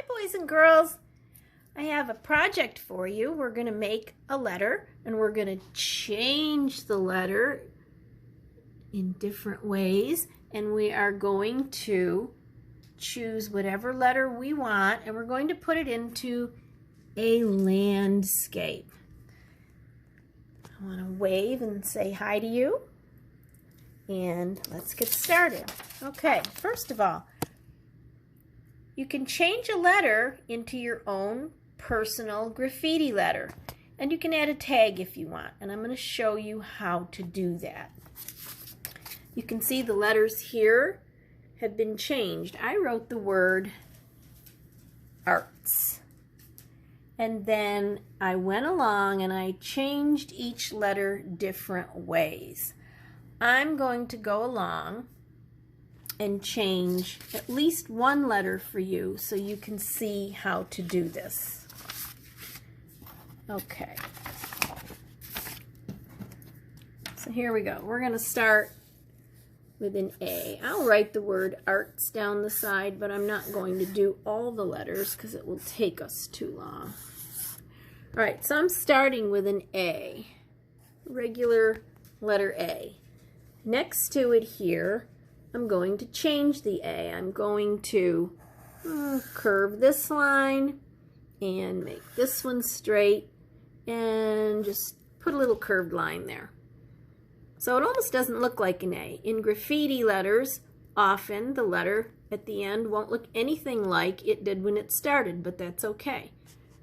boys and girls. I have a project for you. We're going to make a letter and we're going to change the letter in different ways, and we are going to choose whatever letter we want and we're going to put it into a landscape. I want to wave and say hi to you, and let's get started. Okay, first of all, you can change a letter into your own personal graffiti letter, and you can add a tag if you want, and I'm going to show you how to do that. You can see the letters here have been changed. I wrote the word arts, and then I went along and I changed each letter different ways. I'm going to go along and change at least one letter for you so you can see how to do this. Okay. So here we go. We're going to start with an A. I'll write the word arts down the side, but I'm not going to do all the letters because it will take us too long. All right, so I'm starting with an A, regular letter A. Next to it here, I'm going to change the A. I'm going to curve this line and make this one straight and just put a little curved line there. So it almost doesn't look like an A. In graffiti letters, often the letter at the end won't look anything like it did when it started, but that's okay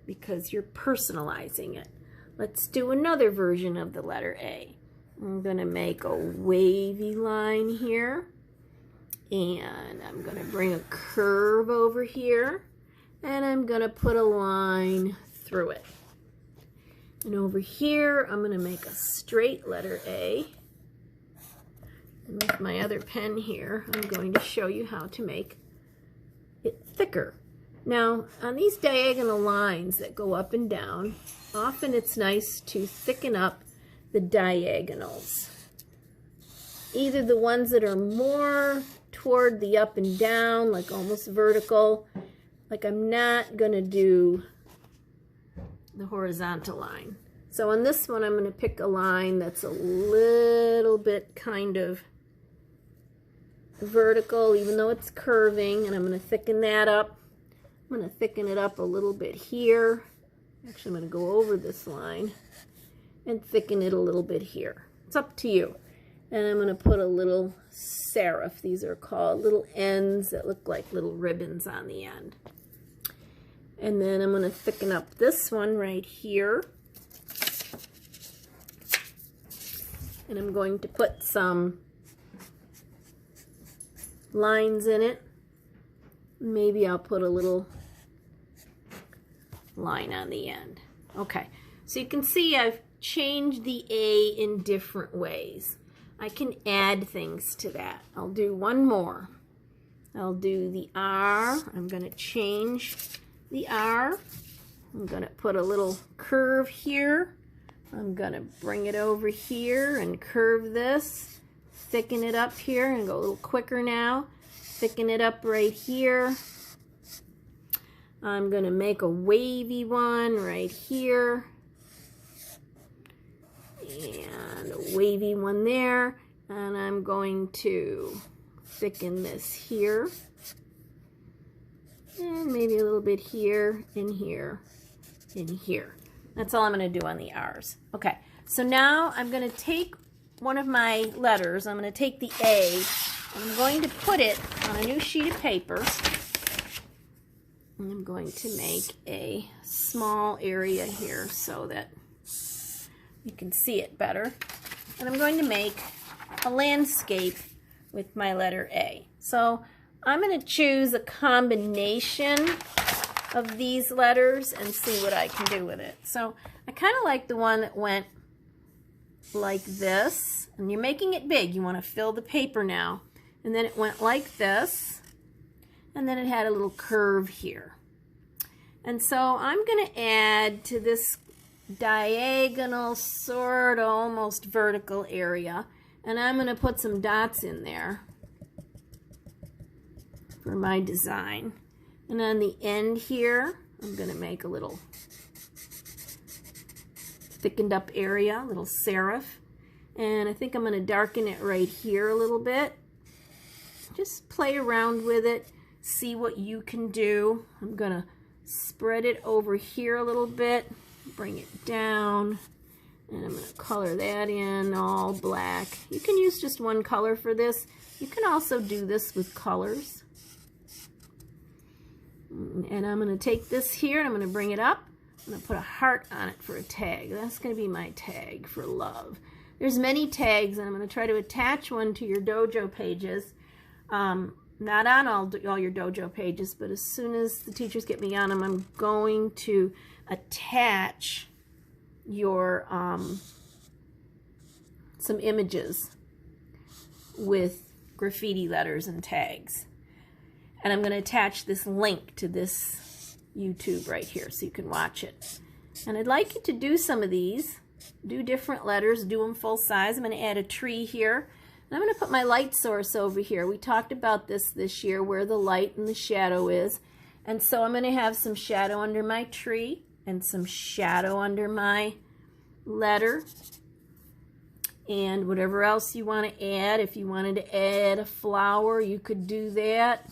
because you're personalizing it. Let's do another version of the letter A. I'm going to make a wavy line here, and I'm going to bring a curve over here, and I'm going to put a line through it. And over here, I'm going to make a straight letter A. And with my other pen here, I'm going to show you how to make it thicker. Now, on these diagonal lines that go up and down, often it's nice to thicken up the diagonals. Either the ones that are more toward the up and down, like almost vertical, like I'm not going to do the horizontal line. So on this one, I'm going to pick a line that's a little bit kind of vertical, even though it's curving, and I'm going to thicken that up. I'm going to thicken it up a little bit here. Actually, I'm going to go over this line and thicken it a little bit here. It's up to you. And I'm going to put a little serif. These are called little ends that look like little ribbons on the end. And then I'm going to thicken up this one right here. And I'm going to put some lines in it. Maybe I'll put a little line on the end. Okay, so you can see I've changed the A in different ways. I can add things to that. I'll do one more. I'll do the R. I'm going to change the R. I'm going to put a little curve here. I'm going to bring it over here and curve this. Thicken it up here and go a little quicker now. Thicken it up right here. I'm going to make a wavy one right here. And a wavy one there. And I'm going to thicken this here. And maybe a little bit here, and here, and here. That's all I'm going to do on the R's. Okay, so now I'm going to take one of my letters. I'm going to take the A, and I'm going to put it on a new sheet of paper. And I'm going to make a small area here so that you can see it better. And I'm going to make a landscape with my letter A. So I'm going to choose a combination of these letters and see what I can do with it. So I kind of like the one that went like this. And you're making it big. You want to fill the paper now. And then it went like this. And then it had a little curve here. And so I'm going to add to this diagonal, sort of almost vertical area. And I'm going to put some dots in there for my design. And on the end here, I'm going to make a little thickened up area, a little serif. And I think I'm going to darken it right here a little bit. Just play around with it, see what you can do. I'm going to spread it over here a little bit, bring it down, and I'm going to color that in all black. You can use just one color for this. You can also do this with colors. And I'm going to take this here and I'm going to bring it up. I'm going to put a heart on it for a tag. That's going to be my tag for love. There's many tags, and I'm going to try to attach one to your dojo pages. Not on all your dojo pages, but as soon as the teachers get me on them, I'm going to attach your some images with graffiti letters and tags. And I'm going to attach this link to this YouTube right here so you can watch it. And I'd like you to do some of these. Do different letters, do them full size. I'm going to add a tree here. And I'm going to put my light source over here. We talked about this year, where the light and the shadow is. And so I'm going to have some shadow under my tree and some shadow under my letter. And whatever else you want to add. If you wanted to add a flower, you could do that.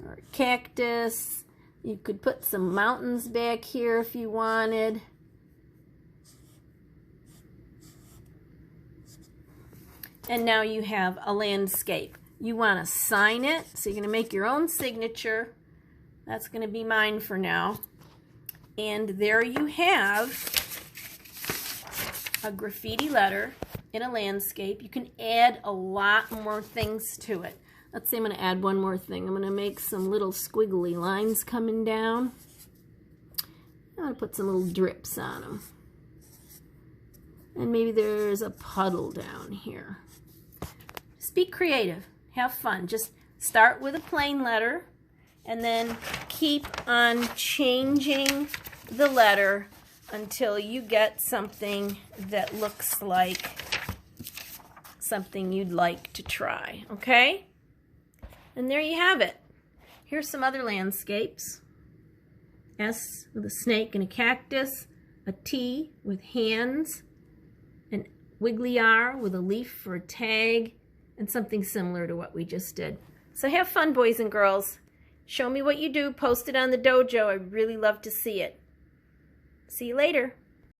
Or a cactus. You could put some mountains back here if you wanted. And now you have a landscape. You want to sign it, so you're going to make your own signature. That's going to be mine for now. And there you have a graffiti letter in a landscape. You can add a lot more things to it. Let's say I'm going to add one more thing. I'm going to make some little squiggly lines coming down. I'm going to put some little drips on them. And maybe there's a puddle down here. Just be creative. Have fun. Just start with a plain letter and then keep on changing the letter until you get something that looks like something you'd like to try. Okay? And there you have it. Here's some other landscapes. S with a snake and a cactus, a T with hands, an wiggly R with a leaf for a tag, and something similar to what we just did. So have fun, boys and girls. Show me what you do. Post it on the dojo. I'd really love to see it. See you later.